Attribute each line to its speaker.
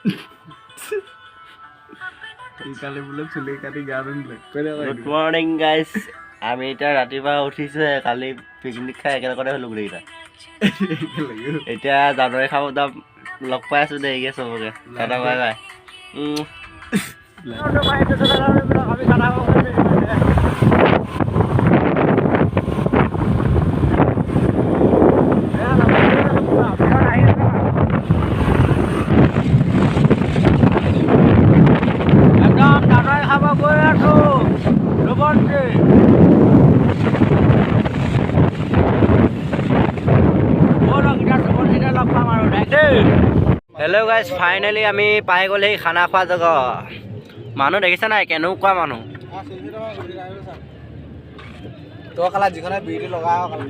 Speaker 1: Good morning guys. আমি এটা ৰাতিপুৱা উঠিছো কালি পিকনিক খাই একেলগতে হলো গোটেইটা এতিয়া জানুৱাৰী খাব দাম লগ পাই আছো দেৰিকে চবকে tata bye bye Hello guys, finally আমি পাই গ'লে খানা খোৱা জগা মানুহ দেখিছা নাই কেনেকুৱা মানুহ
Speaker 2: তো খালা যিখনে বিড়ি লগাও খালা